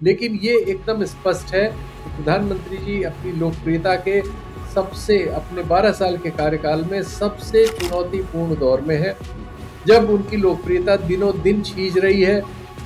लेकिन ये एकदम स्पष्ट है कि प्रधानमंत्री जी अपनी लोकप्रियता के अपने 12 साल के कार्यकाल में सबसे चुनौतीपूर्ण दौर में है, जब उनकी लोकप्रियता दिनों दिन छीज रही है।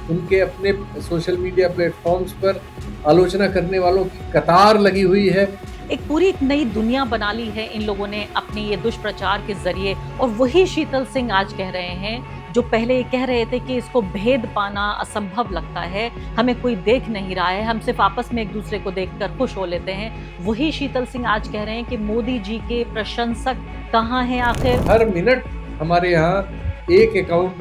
उनके अपने सोशल मीडिया प्लेटफॉर्म्स पर आलोचना करने वालों की कतार लगी हुई है। एक नई दुनिया बना ली है इन लोगों ने अपने ये दुष्प्रचार के जरिए। और वही शीतल सिंह आज कह रहे हैं जो पहले ये कह रहे थे कि इसको भेद पाना असंभव लगता है, हमें कोई देख नहीं रहा है, हम सिर्फ आपस में एक दूसरे को देखकर खुश हो लेते हैं। वही शीतल सिंह आज कह रहे हैं कि मोदी जी के प्रशंसक कहाँ हैं आखिर। हर मिनट हमारे यहाँ एक अकाउंट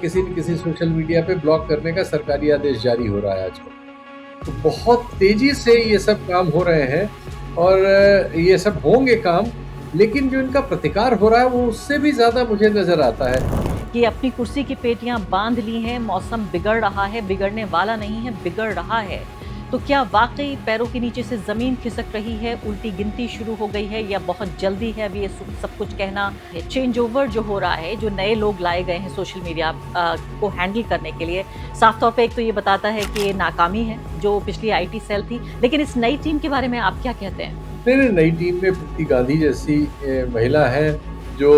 किसी न किसी सोशल मीडिया पे ब्लॉक करने का सरकारी आदेश जारी हो रहा है आजकल। तो बहुत तेजी से ये सब काम हो रहे हैं और ये सब होंगे काम, लेकिन जो इनका प्रतिकार हो रहा है वो उससे भी ज्यादा मुझे नजर आता है। कि अपनी कुर्सी की पेटियां बांध ली हैं, मौसम बिगड़ रहा है, बिगड़ने वाला नहीं है, बिगड़ रहा है। तो क्या वाकई पैरों के नीचे से जमीन खिसक रही है, उल्टी गिनती शुरू हो गई है, या बहुत जल्दी है अभी ये सब कुछ कहना। चेंज ओवर जो हो रहा है, जो नए लोग लाए गए हैं सोशल मीडिया को हैंडल करने के लिए, साफ तौर पे एक तो ये बताता है कि ये नाकामी है जो पिछली आईटी सेल थी। लेकिन इस नई टीम के बारे में आप क्या कहते हैं? नहीं, नई टीम में प्रीति गांधी जैसी महिला है जो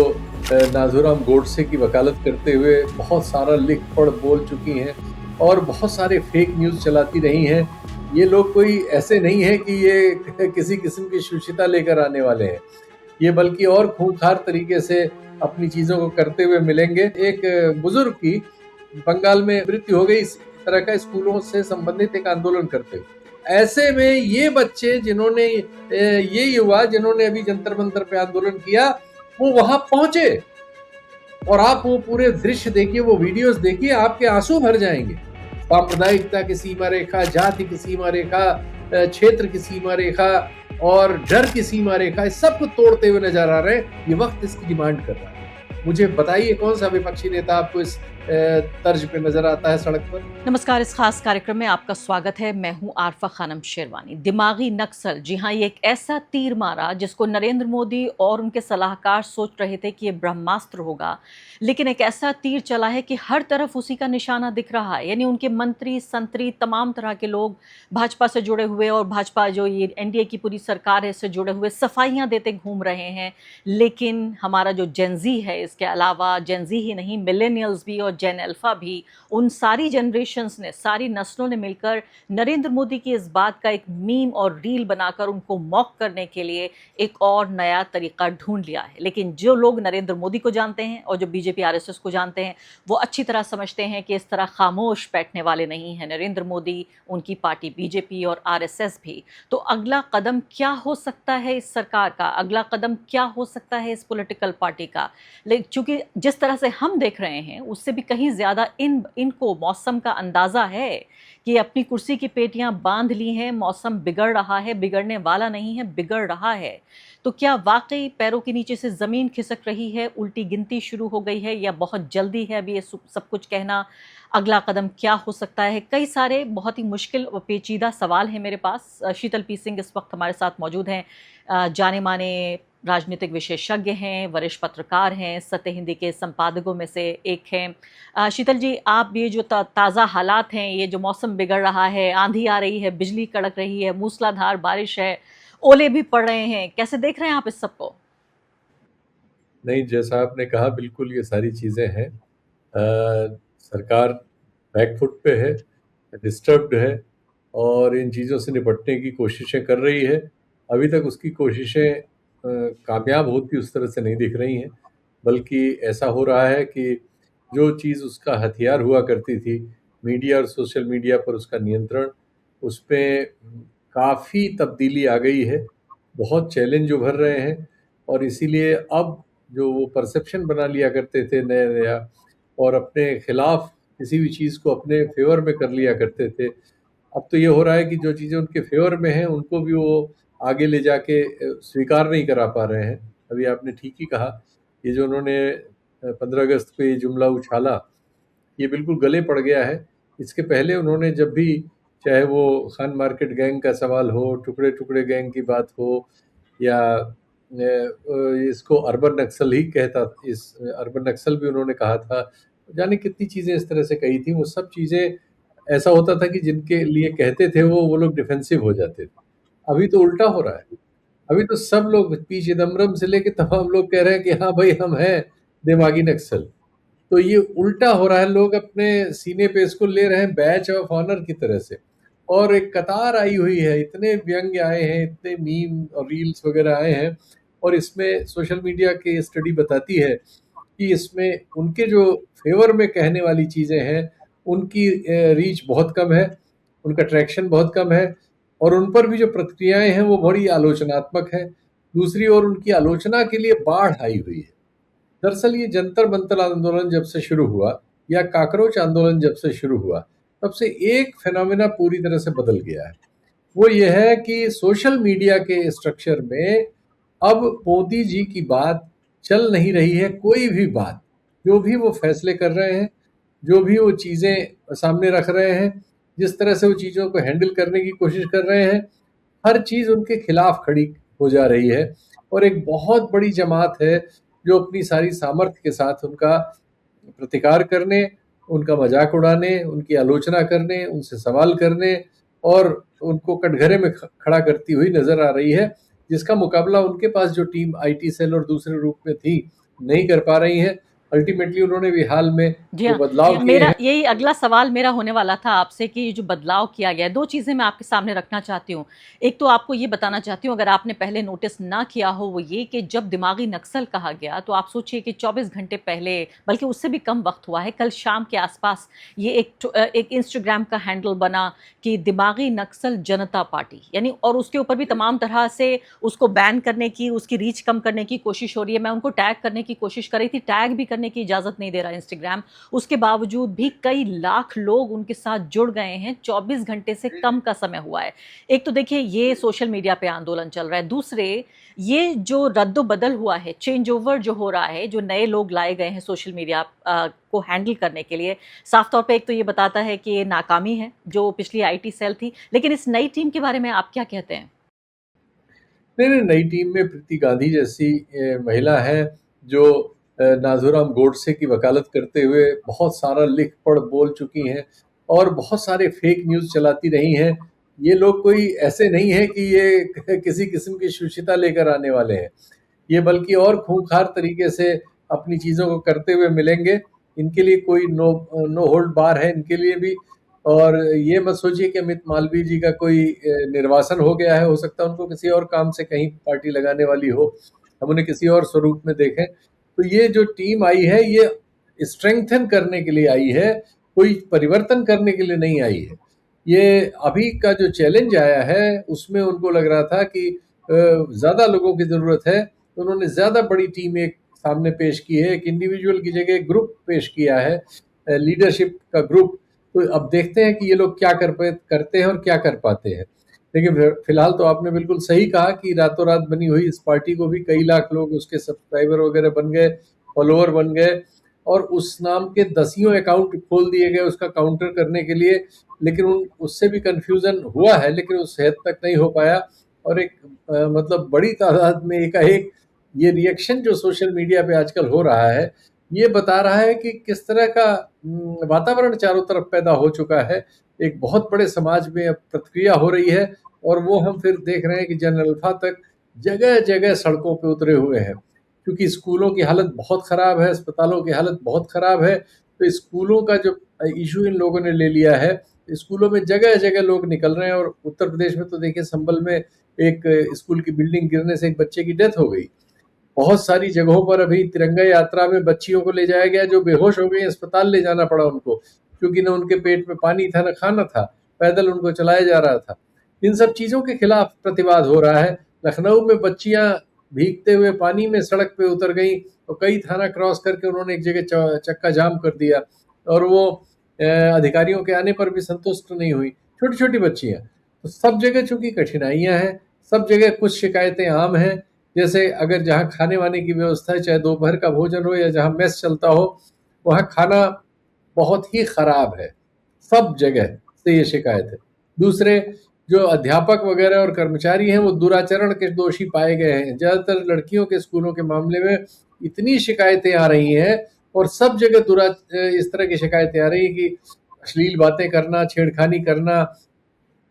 नाथूराम गोडसे की वकालत करते हुए बहुत सारा लिख पढ़ बोल चुकी हैं और बहुत सारे फेक न्यूज़ चलाती रही हैं। ये लोग कोई ऐसे नहीं है कि ये किसी किस्म की सुचिता लेकर आने वाले हैं। ये बल्कि और खूंखार तरीके से अपनी चीज़ों को करते हुए मिलेंगे। एक बुजुर्ग की बंगाल में मृत्यु हो गई इस तरह का स्कूलों से संबंधित एक आंदोलन करते हुए। ऐसे में ये बच्चे जिन्होंने ये युवा जिन्होंने अभी जंतर मंतर पे आंदोलन किया, वो वहां पहुंचे और आप वो पूरे दृश्य देखिए, वो वीडियोस देखिए, आपके आंसू भर जाएंगे। सांप्रदायिकता की सीमा रेखा, जाति की सीमा रेखा, क्षेत्र की सीमा रेखा और डर की सीमा रेखा, इस सबको तोड़ते हुए नजर आ रहे हैं। ये वक्त इसकी डिमांड कर रहा है। मुझे बताइए कौन सा विपक्षी नेता आपको इस तर्ज पे नजर आता है सड़क पर? नमस्कार, इस खास कार्यक्रम में आपका स्वागत है। मैं हूं आरफा खानम शेरवानी। दिमागी नक्सल, जी हां, ये एक ऐसा तीर मारा जिसको नरेंद्र मोदी और उनके सलाहकार सोच रहे थे कि ये ब्रह्मास्त्र होगा, लेकिन एक ऐसा तीर चला है कि हर तरफ उसी का निशाना दिख रहा है। यानी उनके मंत्री संतरी तमाम तरह के लोग भाजपा से जुड़े हुए और भाजपा जो ये एनडीए की पूरी सरकार है इससे जुड़े हुए सफाइयां देते घूम रहे हैं। लेकिन हमारा जो जेनजी है, इसके अलावा जेनजी ही नहीं, मिलेनियल्स भी और जेन अल्फा भी, उन सारी जनरेशन्स ने, सारी नस्लों ने मिलकर नरेंद्र मोदी की इस बात का एक मीम और रील बनाकर उनको मॉक करने के लिए एक और नया तरीका ढूंढ लिया है। लेकिन जो लोग नरेंद्र मोदी को जानते हैं और जो बीजेपी आरएसएस को जानते हैं, वो अच्छी तरह समझते हैं कि इस तरह खामोश बैठने वाले नहीं हैं नरेंद्र मोदी, उनकी पार्टी बीजेपी और आरएसएस भी। तो अगला कदम क्या हो सकता है इस सरकार का, अगला कदम क्या हो सकता है इस पॉलिटिकल पार्टी का? लेकिन चूंकि जिस तरह से हम देख रहे हैं उससे भी कहीं ज्यादा इनको मौसम का अंदाजा है कि अपनी कुर्सी की पेटियां बांध ली हैं, मौसम बिगड़ रहा है, बिगड़ने वाला नहीं है, बिगड़ रहा है। तो क्या वाकई पैरों के नीचे से जमीन खिसक रही है, उल्टी गिनती शुरू हो गई है, या बहुत जल्दी है अभी ये सब कुछ कहना? अगला कदम क्या हो सकता है? कई सारे बहुत ही मुश्किल और पेचीदा सवाल हैं मेरे पास। शीतल पी सिंह इस वक्त हमारे साथ मौजूद हैं। जाने माने राजनीतिक विशेषज्ञ हैं, वरिष्ठ पत्रकार हैं, सत्य हिंदी के संपादकों में से एक हैं। शीतल जी, आप ये जो ताज़ा हालात हैं, ये जो मौसम बिगड़ रहा है, आंधी आ रही है, बिजली कड़क रही है, मूसलाधार बारिश है, ओले भी पड़ रहे हैं, कैसे देख रहे हैं आप इस सबको? नहीं, जैसा आपने कहा बिल्कुल ये सारी चीज़ें हैं। सरकार बैकफुट पे है, डिस्टर्ब्ड है और इन चीज़ों से निपटने की कोशिशें कर रही है। अभी तक उसकी कोशिशें कामयाब होती उस तरह से नहीं दिख रही हैं, बल्कि ऐसा हो रहा है कि जो चीज़ उसका हथियार हुआ करती थी, मीडिया और सोशल मीडिया पर उसका नियंत्रण, उसमें काफ़ी तब्दीली आ गई है। बहुत चैलेंज उभर रहे हैं और इसीलिए अब जो वो परसेप्शन बना लिया करते थे नया-नया और अपने खिलाफ किसी भी चीज़ को अपने फ़ेवर में कर लिया करते थे, अब तो ये हो रहा है कि जो चीज़ें उनके फ़ेवर में हैं, उनको भी वो आगे ले जाके स्वीकार नहीं करा पा रहे हैं। अभी आपने ठीक ही कहा, ये जो उन्होंने 15 अगस्त पे ये जुमला उछाला, ये बिल्कुल गले पड़ गया है। इसके पहले उन्होंने जब भी, चाहे वो खान मार्केट गैंग का सवाल हो, टुकड़े-टुकड़े गैंग की बात हो या इसको अर्बन नक्सल ही कहता, इस अर्बन नक्सल भी उन्होंने कहा था। जाने कितनी चीज़ें इस तरह से कही थी, वो सब चीज़ें ऐसा होता था कि जिनके लिए कहते थे वो लोग डिफेंसिव हो जाते थे। अभी तो उल्टा हो रहा है। अभी तो सब लोग पी चिदम्बरम से लेके तमाम लोग कह रहे हैं कि हाँ भाई हम हैं दिमागी नक्सल। तो ये उल्टा हो रहा है, लोग अपने सीने पे इसको ले रहे हैं बैच ऑफ ऑनर की तरह से। और एक कतार आई हुई है, इतने व्यंग्य आए हैं, इतने मीम और रील्स वगैरह आए हैं। और इसमें सोशल मीडिया की स्टडी बताती है कि इसमें उनके जो फेवर में कहने वाली चीज़ें हैं उनकी रीच बहुत कम है, उनका ट्रैक्शन बहुत कम है, और उन पर भी जो प्रतिक्रियाएं हैं वो बड़ी आलोचनात्मक है। दूसरी ओर उनकी आलोचना के लिए बाढ़ आई हुई है। दरअसल ये जंतर मंतर आंदोलन जब से शुरू हुआ या काकरोच आंदोलन जब से शुरू हुआ, तब से एक फेनोमेना पूरी तरह से बदल गया है। वो ये है कि सोशल मीडिया के स्ट्रक्चर में अब मोदी जी की बात चल नहीं रही है। कोई भी बात, जो भी वो फैसले कर रहे हैं, जो भी वो चीज़ें सामने रख रहे हैं, जिस तरह से वो चीज़ों को हैंडल करने की कोशिश कर रहे हैं, हर चीज़ उनके खिलाफ खड़ी हो जा रही है। और एक बहुत बड़ी जमात है जो अपनी सारी सामर्थ्य के साथ उनका प्रतिकार करने, उनका मजाक उड़ाने, उनकी आलोचना करने, उनसे सवाल करने और उनको कटघरे में खड़ा करती हुई नजर आ रही है, जिसका मुकाबला उनके पास जो टीम आईटी सेल और दूसरे रूप में थी नहीं कर पा रही है। अल्टीमेटली उन्होंने भी हाल में जी जो हाँ, बदलाव किए मेरा हैं। यही अगला सवाल मेरा होने वाला था आपसे कि ये जो बदलाव किया गया है, 2 चीज़ें मैं आपके सामने रखना चाहती हूँ। एक तो आपको ये बताना चाहती हूँ, अगर आपने पहले नोटिस ना किया हो, वो ये कि जब दिमागी नक्सल कहा गया, तो आप सोचिए कि 24 घंटे पहले, बल्कि उससे भी कम वक़्त हुआ है, कल शाम के आसपास ये एक इंस्टाग्राम का हैंडल बना कि दिमागी नक्सल जनता पार्टी, यानी और उसके ऊपर भी तमाम तरह से उसको बैन करने की, उसकी रीच कम करने की कोशिश हो रही है। मैं उनको टैग करने की कोशिश कर रही थी, टैग भी करने की इजाज़त नहीं दे रहा इंस्टाग्राम। उसके बावजूद भी कई लाख लोग उनके साथ जुड़ गए हैं, 24 घंटे से कम का समय हुआ है। एक तो देखिए ये सोशल मीडिया पे आंदोलन चल रहा है, दूसरे ये जो रद्द-बदल हुआ है, चेंज ओवर जो हो रहा है, जो नए लोग लाए गए हैं सोशल मीडिया को हैंडल करने के लिए, साफ तौर पे एक तो ये बताता है कि ये नाकामी है, जो पिछली आईटी सेल थी। लेकिन इस नई टीम के बारे में आप क्या कहते हैं? नहीं, नहीं, नई टीम में प्रीति गांधी जैसी महिला है जो नाथूराम गोडसे की वकालत करते हुए बहुत सारा लिख पढ़ बोल चुकी हैं और बहुत सारे फेक न्यूज़ चलाती रही हैं। ये लोग कोई ऐसे नहीं है कि ये किसी किस्म की सुचिता लेकर आने वाले हैं। ये बल्कि और खूंखार तरीके से अपनी चीज़ों को करते हुए मिलेंगे। इनके लिए कोई नो होल्ड बार है इनके लिए भी। और ये मत सोचिए कि अमित मालवीय जी का कोई निर्वासन हो गया है। हो सकता है उनको किसी और काम से कहीं पार्टी लगाने वाली हो, हम उन्हें किसी और स्वरूप में देखें। तो ये जो टीम आई है ये स्ट्रेंथन करने के लिए आई है, कोई परिवर्तन करने के लिए नहीं आई है। ये अभी का जो चैलेंज आया है उसमें उनको लग रहा था कि ज़्यादा लोगों की ज़रूरत है, तो उन्होंने ज़्यादा बड़ी टीम एक सामने पेश की है। एक इंडिविजुअल की जगह एक ग्रुप पेश किया है, लीडरशिप का ग्रुप। तो अब देखते हैं कि ये लोग क्या करते हैं और क्या कर पाते हैं। लेकिन फिलहाल तो आपने बिल्कुल सही कहा कि रातों रात बनी हुई इस पार्टी को भी कई लाख लोग उसके सब्सक्राइबर वगैरह बन गए, फॉलोअर बन गए, और उस नाम के दसियों अकाउंट खोल दिए गए उसका काउंटर करने के लिए। लेकिन उससे भी कन्फ्यूज़न हुआ है, लेकिन उस हद तक नहीं हो पाया। और एक मतलब बड़ी तादाद में एकाएक ये रिएक्शन जो सोशल मीडिया पे आजकल हो रहा है, ये बता रहा है कि किस तरह का वातावरण चारों तरफ पैदा हो चुका है। एक बहुत बड़े समाज में अब प्रतिक्रिया हो रही है, और वो हम फिर देख रहे हैं कि जन अल्फा तक जगह-जगह सड़कों पे उतरे हुए हैं। क्योंकि स्कूलों की हालत बहुत ख़राब है, अस्पतालों की हालत बहुत ख़राब है, तो स्कूलों का जो इश्यू इन लोगों ने ले लिया है, स्कूलों में जगह-जगह लोग निकल रहे हैं। और उत्तर प्रदेश में तो देखिए संभल में एक स्कूल की बिल्डिंग गिरने से एक बच्चे की डेथ हो गई। बहुत सारी जगहों पर अभी तिरंगा यात्रा में बच्चियों को ले जाया गया जो बेहोश हो गई, अस्पताल ले जाना पड़ा उनको, क्योंकि न उनके पेट में पानी था न खाना था, पैदल उनको चलाया जा रहा था। इन सब चीज़ों के खिलाफ प्रतिवाद हो रहा है। लखनऊ में बच्चियां भीगते हुए पानी में सड़क पे उतर गई, तो कई थाना क्रॉस करके उन्होंने एक जगह चक्का जाम कर दिया, और वो अधिकारियों के आने पर भी संतुष्ट नहीं हुई। छोटी छोटी बच्चियां, तो सब जगह चूंकि कठिनाइयां हैं, सब जगह कुछ शिकायतें आम हैं। जैसे अगर जहाँ खाने वाने की व्यवस्था है, चाहे दोपहर का भोजन हो या जहाँ मेस चलता हो, वहाँ खाना बहुत ही खराब है। सब जगह से ये शिकायत है। दूसरे जो अध्यापक वगैरह और कर्मचारी हैं वो दुराचरण के दोषी पाए गए हैं। ज़्यादातर लड़कियों के स्कूलों के मामले में इतनी शिकायतें आ रही हैं, और सब जगह इस तरह की शिकायतें आ रही हैं कि अश्लील बातें करना, छेड़खानी करना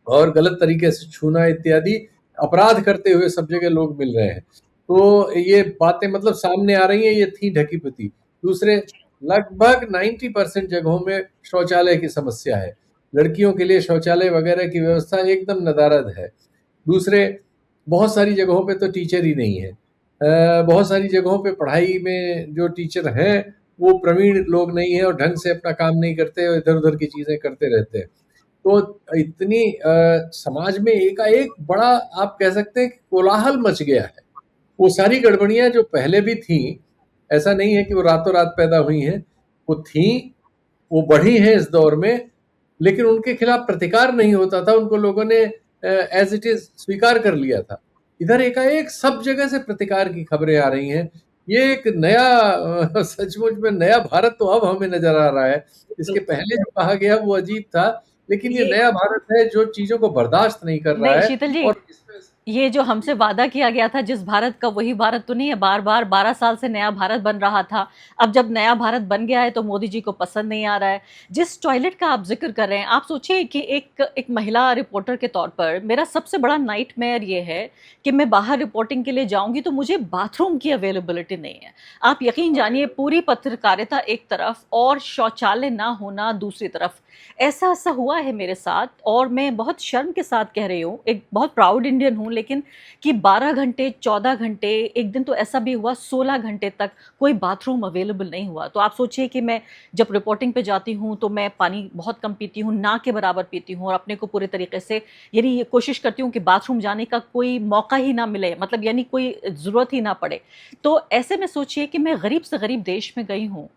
और गलत तरीके से छूना इत्यादि अपराध करते हुए सब जगह लोग मिल रहे हैं। तो ये बातें मतलब सामने आ रही हैं, ये थी ढकी-पुती। दूसरे, लगभग 90% जगहों में शौचालय की समस्या है। लड़कियों के लिए शौचालय वगैरह की व्यवस्था एकदम नदारद है। दूसरे, बहुत सारी जगहों पे तो टीचर ही नहीं है। बहुत सारी जगहों पे पढ़ाई में जो टीचर हैं, वो प्रवीण लोग नहीं हैं और ढंग से अपना काम नहीं करते और इधर-उधर की चीज़ें करते रहते हैं। तो इतनी समाज में एकाएक बड़ा, आप कह सकते हैं कि कोलाहल मच गया है। वो सारी गड़बड़ियाँ जो पहले भी थीं, ऐसा नहीं है कि वो रातों-रात पैदा हुई हैं, वो थीं, वो बढ़ी हैं इस दौर में, लेकिन उनके खिलाफ प्रतिकार नहीं होता था, उनको लोगों ने एज़ इट इज़ स्वीकार कर लिया था। इधर एकाएक सब जगह से प्रतिकार की खबरें आ रही हैं। ये एक नया सचमुच में नया भारत तो अब हमें नज़र आ रहा है। इसके पहले जो कहा गया वो अजीब था, लेकिन ये ये नया भारत है जो चीज़ों को बर्दाश्त नहीं कर रहा नहीं, है शीतल जी, और इसमें ये जो हमसे वादा किया गया था जिस भारत का, वही भारत तो नहीं है। बार-बार 12 साल से नया भारत बन रहा था। अब जब नया भारत बन गया है तो मोदी जी को पसंद नहीं आ रहा है। जिस टॉयलेट का आप ज़िक्र कर रहे हैं, आप सोचिए कि एक महिला रिपोर्टर के तौर पर मेरा सबसे बड़ा नाइटमेयर ये है कि मैं बाहर रिपोर्टिंग के लिए जाऊँगी तो मुझे बाथरूम की अवेलेबिलिटी नहीं है। आप यकीन जानिए, पूरी पत्रकारिता एक तरफ और शौचालय ना होना दूसरी तरफ। ऐसा-ऐसा हुआ है मेरे साथ और मैं बहुत शर्म के साथ कह रही हूँ, एक बहुत प्राउड इंडियन हूँ, लेकिन कि 12 घंटे, 14 घंटे, एक दिन तो ऐसा भी हुआ 16 घंटे तक कोई बाथरूम अवेलेबल नहीं हुआ। तो आप सोचिए कि मैं जब रिपोर्टिंग पे जाती हूँ तो मैं पानी बहुत कम पीती हूँ, ना के बराबर पीती हूँ और अपने को पूरे तरीके से, यानी ये कोशिश करती हूँ कि बाथरूम जाने का कोई मौका ही ना मिले, मतलब यानी कोई ज़रूरत ही ना पड़े। तो ऐसे में सोचिए कि मैं गरीब से गरीब देश में गई हूँ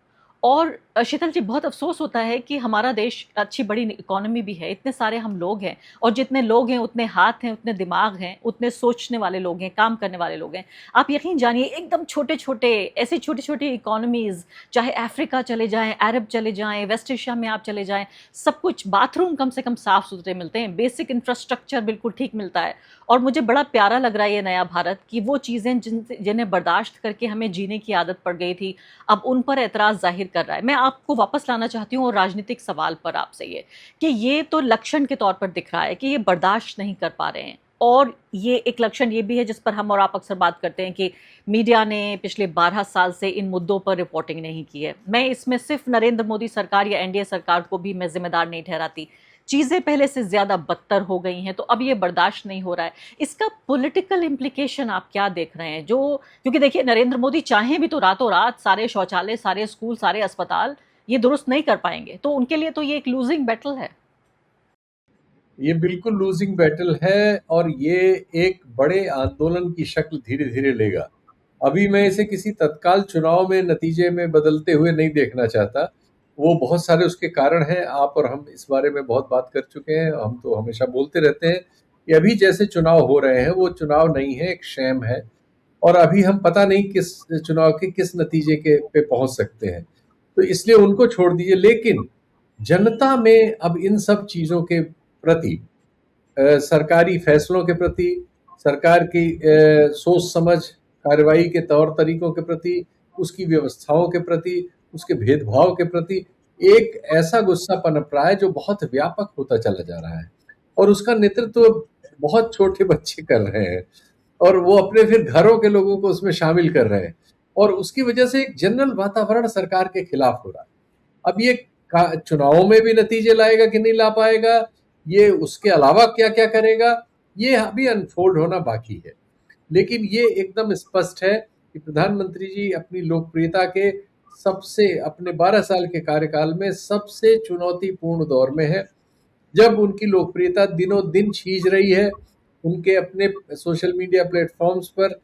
और शीतल जी, बहुत अफ़सोस होता है कि हमारा देश अच्छी बड़ी इकोनॉमी भी है, इतने सारे हम लोग हैं और जितने लोग हैं उतने हाथ हैं, उतने दिमाग हैं, उतने सोचने वाले लोग हैं, काम करने वाले लोग हैं। आप यकीन जानिए, एकदम छोटे-छोटे, ऐसे छोटी-छोटी इकोनॉमीज़, चाहे अफ्रीका चले जाएँ, अरब चले जाएँ, वेस्ट एशिया में आप चले जाएँ, सब कुछ बाथरूम कम से कम साफ-सुथरे मिलते हैं, बेसिक इंफ्रास्ट्रक्चर बिल्कुल ठीक मिलता है। और मुझे बड़ा प्यारा लग रहा है ये नया भारत, कि वो चीज़ें जिन्हें बर्दाश्त करके हमें जीने की आदत पड़ गई थी, अब उन पर ऐतराज़ ज़ाहिर कर रहा है। मैं आपको वापस लाना चाहती हूँ और राजनीतिक सवाल पर आपसे ये, कि ये तो लक्षण के तौर पर दिख रहा है कि ये बर्दाश्त नहीं कर पा रहे हैं। और ये एक लक्षण ये भी है जिस पर हम और आप अक्सर बात करते हैं कि मीडिया ने पिछले 12 साल से इन मुद्दों पर रिपोर्टिंग नहीं की है। मैं इसमें सिर्फ नरेंद्र मोदी सरकार या एनडीए सरकार को भी मैं ज़िम्मेदार नहीं ठहराती। चीज़ें पहले से ज़्यादा बदतर हो गई हैं, तो अब ये बर्दाश्त नहीं हो रहा है। इसका पॉलिटिकल इम्प्लीकेशन आप क्या देख रहे हैं? क्योंकि देखिए, नरेंद्र मोदी चाहें भी तो रातों-रात सारे शौचालय, सारे स्कूल, सारे अस्पताल ये दुरुस्त नहीं कर पाएँगे। तो उनके लिए तो ये एक लूज़िंग बैटल है। ये बिल्कुल लूजिंग बैटल है और ये एक बड़े आंदोलन की शक्ल धीरे-धीरे लेगा। अभी मैं इसे किसी तत्काल चुनाव में नतीजे में बदलते हुए नहीं देखना चाहता। वो बहुत सारे उसके कारण हैं, आप और हम इस बारे में बहुत बात कर चुके हैं, हम तो हमेशा बोलते रहते हैं कि अभी जैसे चुनाव हो रहे हैं, वो चुनाव नहीं है, एक शैम है और अभी हम पता नहीं किस चुनाव के किस नतीजे के पे पहुँच सकते हैं। तो इसलिए उनको छोड़ दीजिए, लेकिन जनता में अब इन सब चीज़ों के प्रति, सरकारी फैसलों के प्रति, सरकार की सोच समझ, कार्रवाई के तौर तरीकों के प्रति, उसकी व्यवस्थाओं के प्रति, उसके भेदभाव के प्रति एक ऐसा गुस्सा पनप रहा है जो बहुत व्यापक होता चला जा रहा है और उसका नेतृत्व बहुत छोटे बच्चे कर रहे हैं और वो अपने फिर घरों के लोगों को उसमें शामिल कर रहे हैं और उसकी वजह से एक जनरल वातावरण सरकार के खिलाफ हो रहा है। अब ये चुनावों में भी नतीजे लाएगा कि नहीं ला पाएगा, ये उसके अलावा क्या-क्या करेगा, ये अभी अनफोल्ड होना बाकी है। लेकिन ये एकदम स्पष्ट है कि प्रधानमंत्री जी अपनी लोकप्रियता के सबसे, अपने 12 साल के कार्यकाल में सबसे चुनौतीपूर्ण दौर में है। जब उनकी लोकप्रियता दिनों-दिन छीज रही है, उनके अपने सोशल मीडिया प्लेटफ़ॉर्म्स पर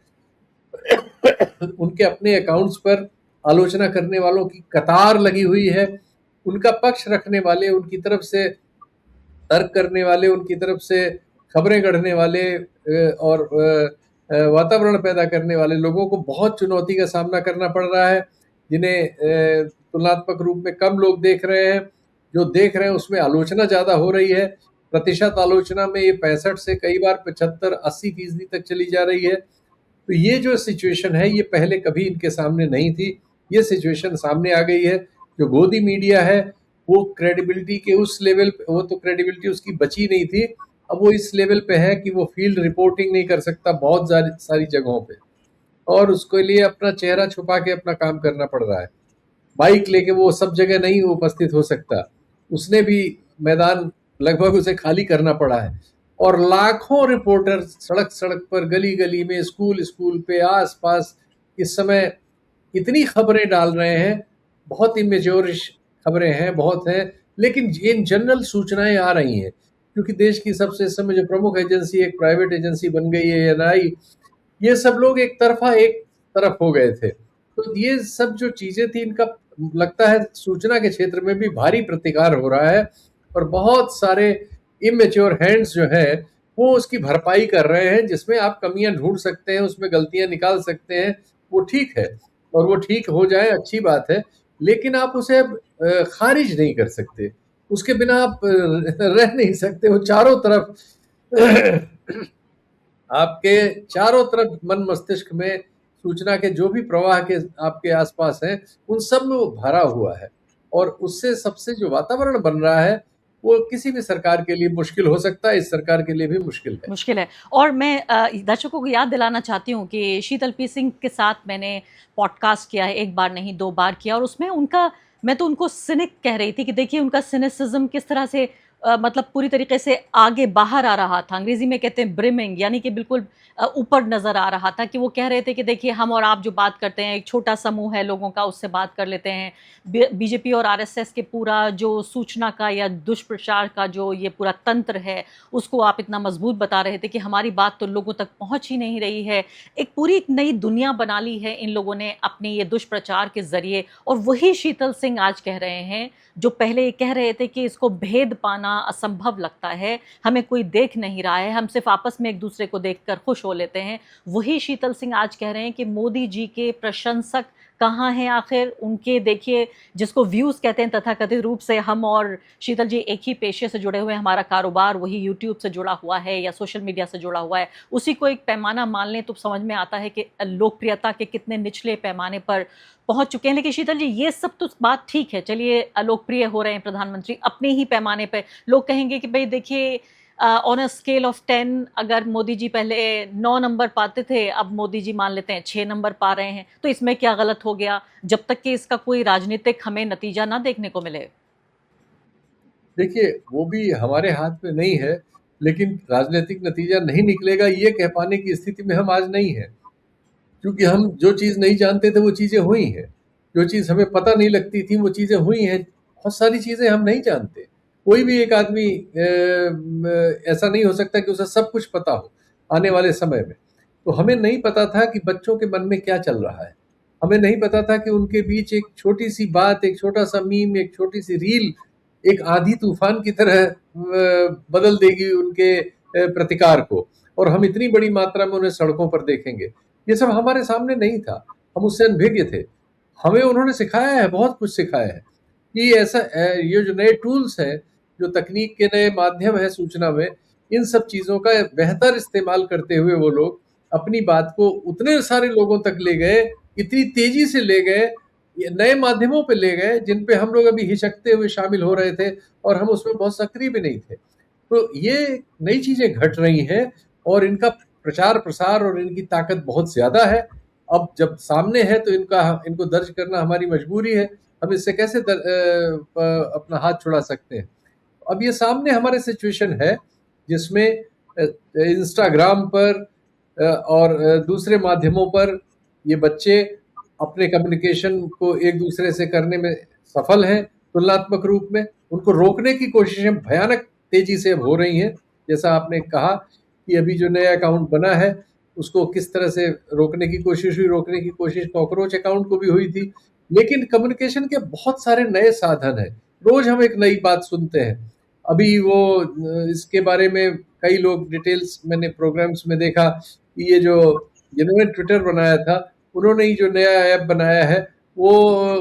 उनके अपने अकाउंट्स पर आलोचना करने वालों की कतार लगी हुई है। उनका पक्ष रखने वाले, उनकी तरफ से तर्क करने वाले, उनकी तरफ से खबरें गढ़ने वाले और वातावरण पैदा करने वाले लोगों को बहुत चुनौती का सामना करना पड़ रहा है, जिन्हें तुलनात्मक रूप में कम लोग देख रहे हैं। जो देख रहे हैं उसमें आलोचना ज़्यादा हो रही है। प्रतिशत आलोचना में ये 65 से कई बार 75-80% तक चली जा रही है। तो ये जो सिचुएशन है, ये पहले कभी इनके सामने नहीं थी। ये सिचुएशन सामने आ गई है। जो गोदी मीडिया है, वो क्रेडिबिलिटी के उस लेवल पे, वो तो क्रेडिबिलिटी उसकी बची नहीं थी, अब वो इस लेवल पे है कि वो फील्ड रिपोर्टिंग नहीं कर सकता बहुत सारी जगहों पे, और उसके लिए अपना चेहरा छुपा के अपना काम करना पड़ रहा है। बाइक लेके वो सब जगह नहीं उपस्थित हो सकता, उसने भी मैदान लगभग उसे खाली करना पड़ा है। और लाखों रिपोर्टर सड़क सड़क पर, गली गली में, स्कूल स्कूल पे, आस पास इस समय इतनी खबरें डाल रहे हैं, बहुत इमेच्योर खबरें हैं, बहुत हैं, लेकिन इन जनरल सूचनाएं आ रही हैं, क्योंकि देश की सबसे इस समय जो प्रमुख एजेंसी एक प्राइवेट एजेंसी बन गई है एनआई, ये सब लोग एक तरफ हो गए थे। तो ये सब जो चीजें थी, इनका लगता है सूचना के क्षेत्र में भी भारी प्रतिकार हो रहा है, और बहुत सारे इमेच्योर हैंड्स जो है वो उसकी भरपाई कर रहे हैं, जिसमें आप कमियां ढूंढ सकते हैं, उसमें गलतियां निकाल सकते हैं, वो ठीक है, और वो ठीक हो जाए अच्छी बात है, लेकिन आप उसे अब खारिज नहीं कर सकते, उसके बिना आप रह नहीं सकते। वो चारों तरफ आपके चारों तरफ मन मस्तिष्क में सूचना के जो भी प्रवाह के आपके आसपास हैं, उन सब में वो भरा हुआ है, और उससे सबसे जो वातावरण बन रहा है वो किसी भी सरकार के लिए मुश्किल हो सकता है, इस सरकार के लिए भी मुश्किल है। और मैं दर्शकों को याद दिलाना चाहती हूँ कि शीतल पी सिंह के साथ मैंने पॉडकास्ट किया है, 1 बार नहीं 2 बार किया, और उसमें उनका, मैं तो उनको सिनिक कह रही थी कि देखिए उनका सिनिसिज्म किस तरह से मतलब पूरी तरीके से आगे बाहर आ रहा था। अंग्रेजी में कहते हैं ब्रिमिंग, यानी कि बिल्कुल ऊपर नज़र आ रहा था, कि वो कह रहे थे कि देखिए हम और आप जो बात करते हैं, एक छोटा समूह है लोगों का, उससे बात कर लेते हैं। बीजेपी और आरएसएस के पूरा जो सूचना का या दुष्प्रचार का जो ये पूरा तंत्र है, उसको आप इतना मजबूत बता रहे थे कि हमारी बात तो लोगों तक पहुंच ही नहीं रही है। एक पूरी एक नई दुनिया बना ली है इन लोगों ने अपने ये दुष्प्रचार के जरिए। और वही शीतल सिंह आज कह रहे हैं, जो पहले ये कह रहे थे कि इसको भेद पाना असंभव लगता है, हमें कोई देख नहीं रहा है, हम सिर्फ आपस में एक दूसरे को देखकर खुश हो लेते हैं। वही शीतल सिंह आज कह रहे हैं कि मोदी जी के प्रशंसक कहाँ हैं आखिर उनके, देखिए जिसको व्यूज कहते हैं तथाकथित रूप से, हम और शीतल जी एक ही पेशे से जुड़े हुए हैं, हमारा कारोबार वही यूट्यूब से जुड़ा हुआ है या सोशल मीडिया से जुड़ा हुआ है, उसी को एक पैमाना मान लें तो समझ में आता है कि लोकप्रियता के कितने निचले पैमाने पर पहुंच चुके हैं। लेकिन शीतल जी, ये सब तो बात ठीक है, चलिए अलोकप्रिय हो रहे हैं प्रधानमंत्री अपने ही पैमाने पर, लोग कहेंगे कि भाई देखिए ऑन अ स्केल ऑफ 10 अगर मोदी जी पहले 9 नंबर पाते थे, अब मोदी जी मान लेते हैं 6 नंबर पा रहे हैं, तो इसमें क्या गलत हो गया, जब तक कि इसका कोई राजनीतिक हमें नतीजा ना देखने को मिले। देखिए, वो भी हमारे हाथ में नहीं है, लेकिन राजनीतिक नतीजा नहीं निकलेगा ये कह पाने की स्थिति में हम आज नहीं है, क्योंकि हम जो चीज़ नहीं जानते थे वो चीज़ें हुई हैं, जो चीज़ हमें पता नहीं लगती थी वो चीज़ें हुई हैं, बहुत सारी चीज़ें हम नहीं जानते। कोई भी एक आदमी ऐसा नहीं हो सकता कि उसे सब कुछ पता हो आने वाले समय में। तो हमें नहीं पता था कि बच्चों के मन में क्या चल रहा है, हमें नहीं पता था कि उनके बीच एक छोटी सी बात, एक छोटा सा मीम, एक छोटी सी रील एक आधी तूफान की तरह बदल देगी उनके प्रतिकार को, और हम इतनी बड़ी मात्रा में उन्हें सड़कों पर देखेंगे। ये सब हमारे सामने नहीं था, हम उससे अनभिज्ञ थे। हमें उन्होंने सिखाया है, बहुत कुछ सिखाया है कि ऐसा ये जो नए टूल्स हैं, जो तकनीक के नए माध्यम है सूचना में, इन सब चीज़ों का बेहतर इस्तेमाल करते हुए वो लोग अपनी बात को उतने सारे लोगों तक ले गए, इतनी तेजी से ले गए, नए माध्यमों पे ले गए जिन पे हम लोग अभी हिचकते हुए शामिल हो रहे थे, और हम उसमें बहुत सक्रिय भी नहीं थे। तो ये नई चीज़ें घट रही हैं, और इनका प्रचार प्रसार और इनकी ताकत बहुत ज़्यादा है। अब जब सामने है तो इनको दर्ज करना हमारी मजबूरी है। हम इससे कैसे अपना हाथ छुड़ा सकते हैं। अब ये सामने हमारे सिचुएशन है जिसमें इंस्टाग्राम पर और दूसरे माध्यमों पर ये बच्चे अपने कम्युनिकेशन को एक दूसरे से करने में सफल हैं तुलनात्मक रूप में। उनको रोकने की कोशिशें भयानक तेजी से अब हो रही हैं। जैसा आपने कहा कि अभी जो नया अकाउंट बना है उसको किस तरह से रोकने की कोशिश हुई, रोकने की कोशिश कॉकरोच अकाउंट को भी हुई थी। लेकिन कम्युनिकेशन के बहुत सारे नए साधन हैं, रोज हम एक नई बात सुनते हैं। अभी वो इसके बारे में कई लोग डिटेल्स मैंने प्रोग्राम्स में देखा कि ये जो जिन्होंने ट्विटर बनाया था, उन्होंने ही जो नया ऐप बनाया है, वो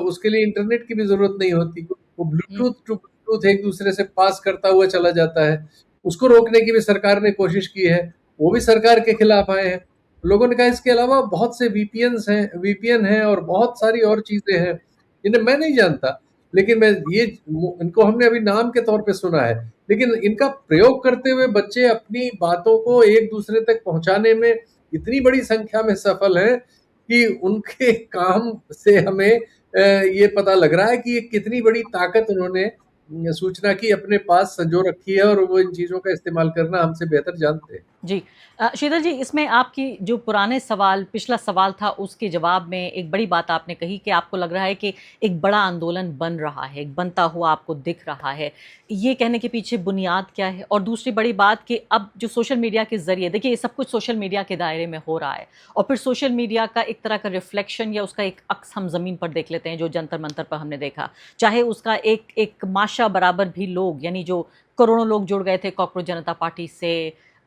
उसके लिए इंटरनेट की भी जरूरत नहीं होती, वो ब्लूटूथ टू ब्लूटूथ एक दूसरे से पास करता हुआ चला जाता है। उसको रोकने की भी सरकार ने कोशिश की है, वो भी सरकार के खिलाफ आए हैं। लोगों ने कहा इसके अलावा बहुत से वीपीएन हैं और बहुत सारी और चीजें हैं जिन्हें मैं नहीं जानता, लेकिन मैं ये इनको हमने अभी नाम के तौर पे सुना है, लेकिन इनका प्रयोग करते हुए बच्चे अपनी बातों को एक दूसरे तक पहुंचाने में इतनी बड़ी संख्या में सफल हैं कि उनके काम से हमें ये पता लग रहा है कि ये कितनी बड़ी ताकत उन्होंने सूचना की अपने पास संजो रखी है, और वो इन चीजों का इस्तेमाल करना हमसे बेहतर जानते हैं। जी। शीतल जी, इसमें आपकी जो पुराने सवाल पिछला सवाल था उसके जवाब में एक बड़ी बात आपने कही कि आपको लग रहा है कि एक बड़ा आंदोलन बन रहा है, एक बनता हुआ आपको दिख रहा है। ये कहने के पीछे बुनियाद क्या है? और दूसरी बड़ी बात कि अब जो सोशल मीडिया के ज़रिए देखिए ये सब कुछ सोशल मीडिया के दायरे में हो रहा है और फिर सोशल मीडिया का एक तरह का रिफ्लेक्शन या उसका एक अक्स हम ज़मीन पर देख लेते हैं जो जंतर-मंतर पर हमने देखा। चाहे उसका एक एक माशा बराबर भी लोग यानी जो करोड़ों लोग जुड़ गए थे कॉकरोच जनता पार्टी से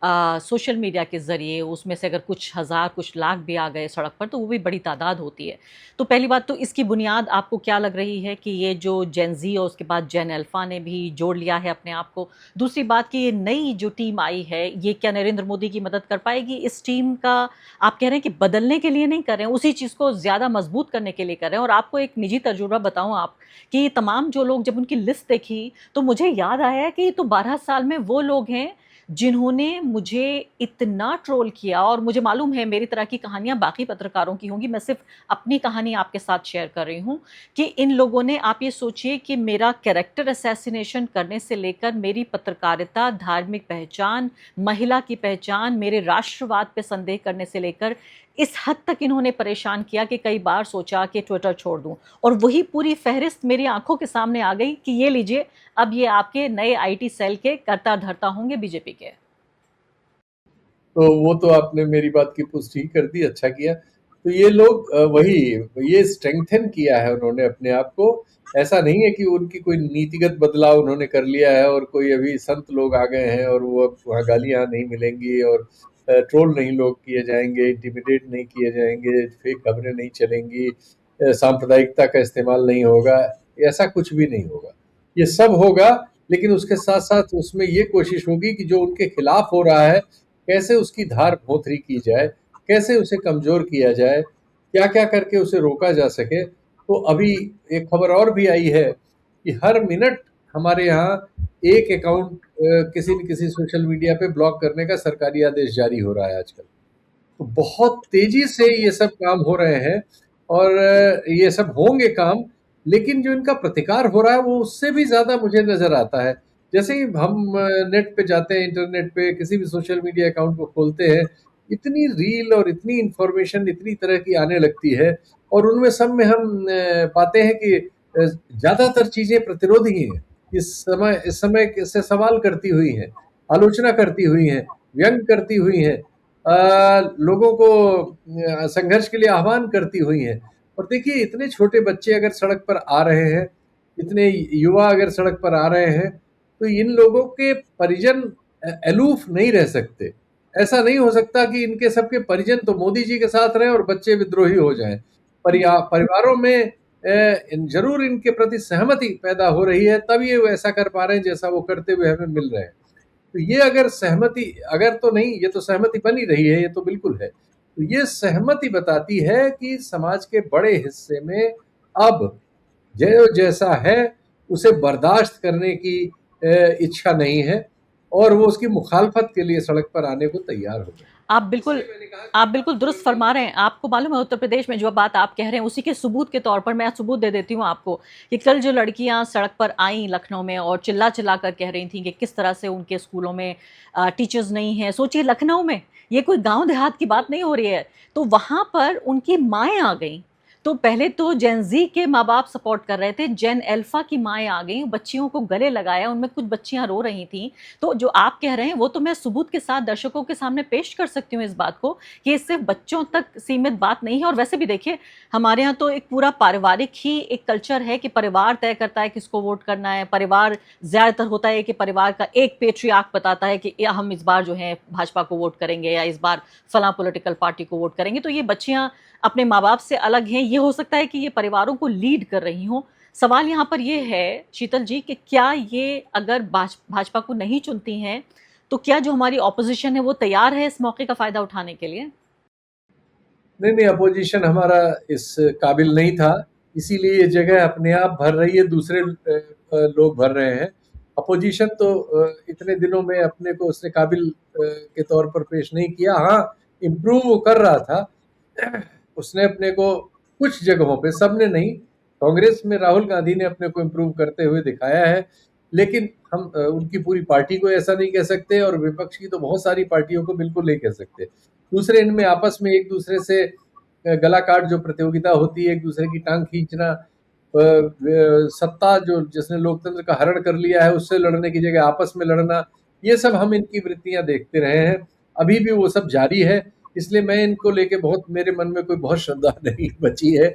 सोशल मीडिया के ज़रिए उसमें से अगर कुछ हज़ार कुछ लाख भी आ गए सड़क पर तो वो भी बड़ी तादाद होती है। तो पहली बात तो इसकी बुनियाद आपको क्या लग रही है कि ये जो जेन ज़ी और उसके बाद जेन अल्फ़ा ने भी जोड़ लिया है अपने आप को? दूसरी बात कि ये नई जो टीम आई है ये क्या नरेंद्र मोदी की मदद कर पाएगी? इस टीम का आप कह रहे हैं कि बदलने के लिए नहीं कर रहे हैं, उसी चीज़ को ज़्यादा मज़बूत करने के लिए कर रहे हैं और आपको एक निजी तजुर्बा बताऊँ आप कि ये तमाम जो लोग जब उनकी लिस्ट देखी तो मुझे याद आया कि ये तो 12 साल में वो लोग हैं जिन्होंने मुझे इतना ट्रोल किया और मुझे मालूम है मेरी तरह की कहानियाँ बाकी पत्रकारों की होंगी, मैं सिर्फ अपनी कहानी आपके साथ शेयर कर रही हूँ कि इन लोगों ने आप ये सोचिए कि मेरा कैरेक्टर असैसिनेशन करने से लेकर मेरी पत्रकारिता, धार्मिक पहचान, महिला की पहचान, मेरे राष्ट्रवाद पे संदेह करने से लेकर इस हद तक इन्होंने परेशान किया कि कई बार सोचा कि ट्विटर छोड़ दूं और वही पूरी फहरिस्त मेरी आंखों के सामने आ गई कि ये लीजिए अब ये आपके नए आईटी सेल के कर्ता धर्ता होंगे बीजेपी के। तो वो तो आपने मेरी बात की पुष्टि कर दी, अच्छा किया। तो ये लोग वही ये स्ट्रेंथन किया है उन्होंने अपने आप को। ऐसा नहीं है कि उनकी कोई नीतिगत बदलाव उन्होंने कर लिया है और कोई अभी संत लोग आ गए हैं और वो अब वहाँ गालियाँ नहीं मिलेंगी और ट्रोल नहीं लोग किए जाएंगे, इंटिमिडेट नहीं किए जाएंगे, फेक खबरें नहीं चलेंगी, सांप्रदायिकता का इस्तेमाल नहीं होगा, ऐसा कुछ भी नहीं होगा। ये सब होगा, लेकिन उसके साथ साथ उसमें ये कोशिश होगी कि जो उनके खिलाफ हो रहा है कैसे उसकी धार भोथरी की जाए, कैसे उसे कमजोर किया जाए, क्या क्या करके उसे रोका जा सके। तो अभी एक खबर और भी आई है कि हर मिनट हमारे यहाँ एक अकाउंट किसी न किसी सोशल मीडिया पे ब्लॉक करने का सरकारी आदेश जारी हो रहा है आजकल। तो बहुत तेजी से ये सब काम हो रहे हैं और ये सब होंगे काम, लेकिन जो इनका प्रतिकार हो रहा है वो उससे भी ज्यादा मुझे नजर आता है। जैसे ही हम नेट पे जाते हैं, इंटरनेट पे किसी भी सोशल मीडिया अकाउंट को खोलते हैं, इतनी रील और इतनी इंफॉर्मेशन इतनी तरह की आने लगती है और उनमें सब में हम पाते हैं कि ज्यादातर चीजें प्रतिरोधी हैं। इस समय से सवाल करती हुई हैं, आलोचना करती हुई हैं, व्यंग करती हुई हैं, लोगों को संघर्ष के लिए आह्वान करती हुई हैं। और देखिए इतने छोटे बच्चे अगर सड़क पर आ रहे हैं, इतने युवा अगर सड़क पर आ रहे हैं, तो इन लोगों के परिजन अलूफ नहीं रह सकते। ऐसा नहीं हो सकता कि इनके सबके परिजन तो मोदी जी के साथ रहें और बच्चे विद्रोही हो जाएं। परिवारों में जरूर इनके प्रति सहमति पैदा हो रही है, तब ये ऐसा कर पा रहे हैं जैसा वो करते हुए हमें मिल रहे हैं। तो ये अगर सहमति, अगर तो नहीं, ये तो सहमति बनी रही है, ये तो बिल्कुल है। तो ये सहमति बताती है कि समाज के बड़े हिस्से में अब जैसा है उसे बर्दाश्त करने की इच्छा नहीं है और वो उसकी मुखालफत के लिए सड़क पर आने को तैयार हो गए। आप बिल्कुल दुरुस्त फरमा रहे हैं। आपको मालूम है उत्तर प्रदेश में जो बात आप कह रहे हैं उसी के सबूत के तौर पर मैं सबूत दे देती हूँ आपको कि कल जो लड़कियां सड़क पर आईं लखनऊ में और चिल्ला चिल्ला कर कह रही थी कि किस तरह से उनके स्कूलों में टीचर्स नहीं हैं। सोचिए लखनऊ में, ये कोई गांव देहात की बात नहीं हो रही है। तो वहां पर उनकी माएँ आ गई। तो पहले तो जेन ज़ी के माँ बाप सपोर्ट कर रहे थे, जेन अल्फा की माएँ आ गईं, बच्चियों को गले लगाया, उनमें कुछ बच्चियाँ रो रही थीं। तो जो आप कह रहे हैं वो तो मैं सबूत के साथ दर्शकों के सामने पेश कर सकती हूँ इस बात को कि ये सिर्फ बच्चों तक सीमित बात नहीं है। और वैसे भी देखिए हमारे यहाँ तो एक पूरा पारिवारिक ही एक कल्चर है कि परिवार तय करता है किसको वोट करना है। परिवार ज़्यादातर होता है कि परिवार का एक पेट्रियार्क बताता है कि या हम इस बार जो है भाजपा को वोट करेंगे या इस बार फलां पॉलिटिकल पार्टी को वोट करेंगे। तो ये बच्चियाँ अपने माँ बाप से अलग हैं, ये हो सकता है कि ये परिवारों को लीड कर रही हों। सवाल यहाँ पर ये है शीतल जी कि क्या ये अगर भाजपा को नहीं चुनती हैं तो क्या जो हमारी ऑपोजिशन है वो तैयार है इस मौके का फायदा उठाने के लिए? नहीं नहीं, अपोजिशन हमारा इस काबिल नहीं था इसीलिए ये जगह अपने आप भर रही है, दूसरे लोग भर रहे हैं। अपोजिशन तो इतने दिनों में अपने को उसने काबिल के तौर पर पेश नहीं किया। हाँ, इम्प्रूव वो कर रहा था। उसने अपने को कुछ जगहों पे, सबने नहीं, कांग्रेस में राहुल गांधी ने अपने को इम्प्रूव करते हुए दिखाया है, लेकिन हम उनकी पूरी पार्टी को ऐसा नहीं कह सकते, और विपक्ष की तो बहुत सारी पार्टियों को बिल्कुल नहीं कह सकते। दूसरे, इनमें आपस में एक दूसरे से गला काट जो प्रतियोगिता होती है, एक दूसरे की टांग खींचना, सत्ता जो जिसने लोकतंत्र का हरण कर लिया है उससे लड़ने की जगह आपस में लड़ना, ये सब हम इनकी वृत्तियां देखते रहे हैं, अभी भी वो सब जारी है। इसलिए मैं इनको लेके बहुत, मेरे मन में कोई बहुत श्रद्धा नहीं बची है।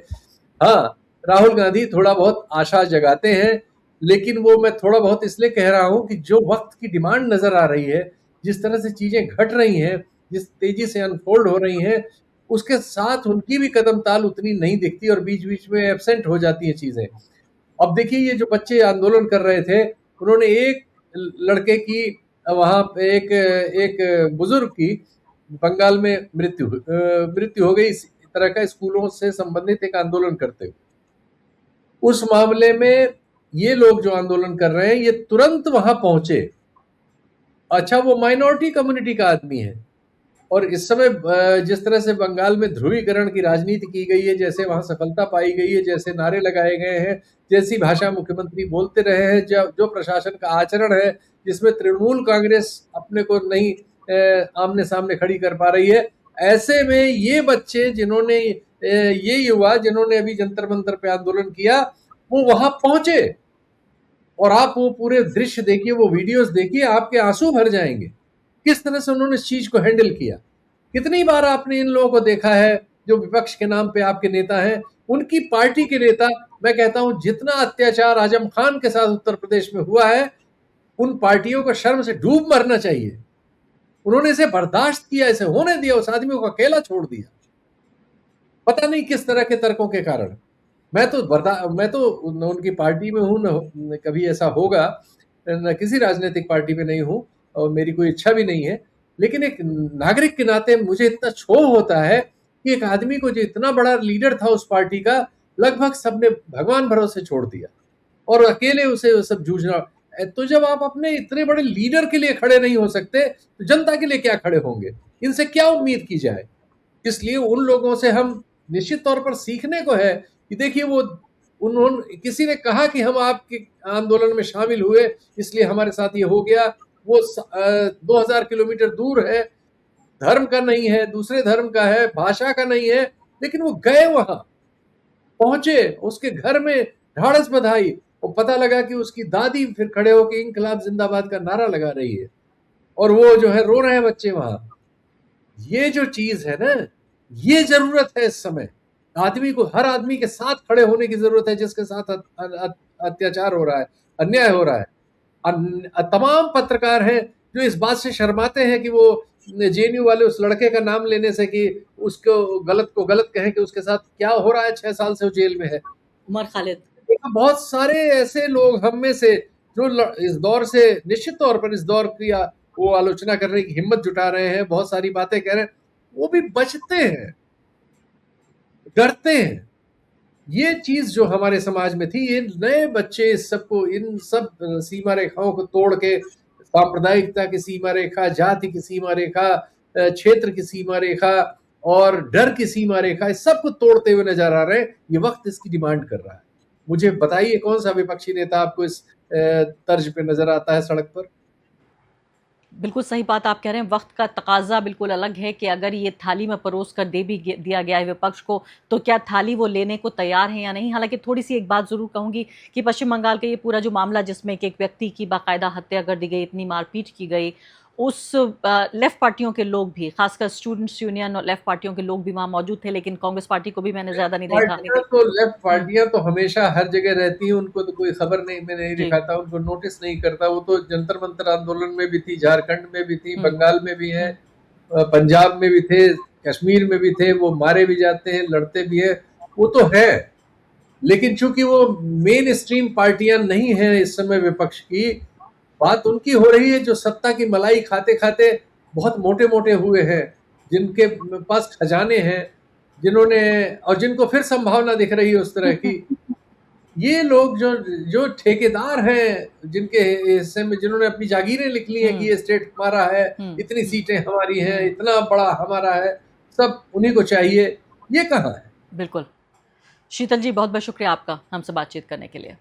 हाँ, राहुल गांधी थोड़ा बहुत आशा जगाते हैं, लेकिन वो मैं थोड़ा बहुत इसलिए कह रहा हूं कि जो वक्त की डिमांड नजर आ रही है, जिस तरह से चीजें घट रही हैं, जिस तेजी से अनफोल्ड हो रही हैं, उसके साथ उनकी भी कदम ताल उतनी नहीं दिखती और बीच बीच में एब्सेंट हो जाती हैं चीजें। अब देखिए, ये जो बच्चे आंदोलन कर रहे थे, उन्होंने एक लड़के की, वहां पे एक एक बुजुर्ग की बंगाल में मृत्यु हो गई इस तरह का, स्कूलों से संबंधित एक आंदोलन करते हुए। उस मामले में ये लोग जो आंदोलन कर रहे हैं, ये तुरंत वहां पहुंचे। अच्छा, वो माइनॉरिटी कम्युनिटी का आदमी है, और इस समय जिस तरह से बंगाल में ध्रुवीकरण की राजनीति की गई है, जैसे वहां सफलता पाई गई है, जैसे नारे लगाए गए हैं, जैसी भाषा मुख्यमंत्री बोलते रहे हैं, जो प्रशासन का आचरण है, जिसमें तृणमूल कांग्रेस अपने को नहीं आमने सामने खड़ी कर पा रही है, ऐसे में ये बच्चे जिन्होंने ये युवा जिन्होंने अभी जंतर मंतर पे आंदोलन किया, वो वहां पहुंचे, और आप वो पूरे दृश्य देखिए, वो वीडियोस देखिए, आपके आंसू भर जाएंगे किस तरह से उन्होंने इस चीज को हैंडल किया। कितनी बार आपने इन लोगों को देखा है जो विपक्ष के नाम पे आपके नेता हैं, उनकी पार्टी के नेता, मैं कहता हूं जितना अत्याचार आजम खान के साथ उत्तर प्रदेश में हुआ है, उन पार्टियों को शर्म से डूब मरना चाहिए। उन्होंने इसे बर्दाश्त किया, इसे होने दिया, उस आदमी को अकेला छोड़ दिया, पता नहीं किस तरह के तर्कों के कारण। मैं तो उनकी पार्टी में हूं, न कभी ऐसा होगा, न किसी राजनीतिक पार्टी में नहीं हूं, और मेरी कोई इच्छा भी नहीं है, लेकिन एक नागरिक के नाते मुझे इतना क्षोभ होता है कि एक आदमी को जो इतना बड़ा लीडर था उस पार्टी का, लगभग सबने भगवान भरोसे छोड़ दिया, और अकेले उसे सब जूझना। तो जब आप अपने इतने बड़े लीडर के लिए खड़े नहीं हो सकते, तो जनता के लिए क्या खड़े होंगे? इनसे क्या उम्मीद की जाए? इसलिए उन लोगों से हम निश्चित तौर पर सीखने को है कि देखिए, वो उन्होंने, किसी ने कहा कि हम आपके आंदोलन में शामिल हुए इसलिए हमारे साथ ये हो गया, वो 2000 किलोमीटर दूर है, धर्म का नहीं है, दूसरे धर्म का है, भाषा का नहीं है, लेकिन वो गए, वहां पहुंचे, उसके घर में ढाढ़स बधाई, और पता लगा कि उसकी दादी फिर खड़े होकर इंकलाब जिंदाबाद का नारा लगा रही है, और वो जो है रो रहे हैं बच्चे वहां। ये जो चीज है ना, ये जरूरत है इस समय। आदमी को, हर आदमी के साथ खड़े होने की जरूरत है जिसके साथ अत्याचार हो रहा है, अन्याय हो रहा है। तमाम पत्रकार हैं जो इस बात से शर्माते हैं कि वो जेएनयू वाले उस लड़के का नाम लेने से, कि उसको गलत कहें कि उसके साथ क्या हो रहा है, 6 साल से वो जेल में है, उमर खालिद। बहुत सारे ऐसे लोग हम में से जो इस दौर से, निश्चित तौर पर इस दौर की वो आलोचना करने की हिम्मत जुटा रहे हैं, बहुत सारी बातें कह रहे हैं, वो भी बचते हैं, डरते हैं। ये चीज जो हमारे समाज में थी, ये नए बच्चे इस सबको, इन सब सीमा रेखाओं को तोड़ के, सांप्रदायिकता की सीमा रेखा, जाति की सीमा रेखा, क्षेत्र की सीमा रेखा और डर की सीमा रेखा, इस सबको तोड़ते हुए नजर आ रहे हैं। ये वक्त इसकी डिमांड कर रहा है। मुझे बताइए, कौन सा विपक्षी नेता आपको इस तर्ज पे नजर आता है सड़क पर? बिल्कुल सही बात आप कह रहे हैं। वक्त का तकाजा बिल्कुल अलग है कि अगर ये थाली में परोस कर दे भी दिया गया है विपक्ष को, तो क्या थाली वो लेने को तैयार है या नहीं। हालांकि थोड़ी सी एक बात जरूर कहूंगी कि पश्चिम बंगाल का ये पूरा जो मामला, जिसमें एक व्यक्ति की बाकायदा हत्या कर दी गई, इतनी मारपीट की गई, उस लेफ्ट पार्टियों के लोग भी, खासकर स्टूडेंट्स यूनियन और लेफ्ट पार्टियों के लोग भी वहां मौजूद थे, लेकिन कांग्रेस पार्टी को भी मैंने ज्यादा नहीं देखा। तो लेफ्ट पार्टियां तो हमेशा हर जगह रहती हैं, उनको तो कोई खबर नहीं, मैं नहीं दिखाता, उनको नोटिस नहीं करता। वो तो जंतर मंतर आंदोलन में भी थी, झारखंड में भी थी, बंगाल में भी है, पंजाब में भी थे, कश्मीर में भी थे, वो मारे भी जाते हैं, लड़ते भी हैं, वो तो है। लेकिन चूंकि वो मेन स्ट्रीम पार्टियां नहीं है इस समय विपक्ष की, बात उनकी हो रही है जो सत्ता की मलाई खाते खाते बहुत मोटे मोटे हुए हैं, जिनके पास खजाने हैं, जिन्होंने और जिनको फिर संभावना दिख रही है उस तरह की, ये लोग जो जो ठेकेदार हैं, जिनके हिस्से में जिन्होंने अपनी जागीरें लिख ली हैं कि ये स्टेट हमारा है, इतनी सीटें हमारी हैं, इतना बड़ा हमारा है, सब उन्हीं को चाहिए, ये कहाँ है? बिल्कुल। शीतल जी, बहुत-बहुत शुक्रिया आपका हमसे बातचीत करने के लिए।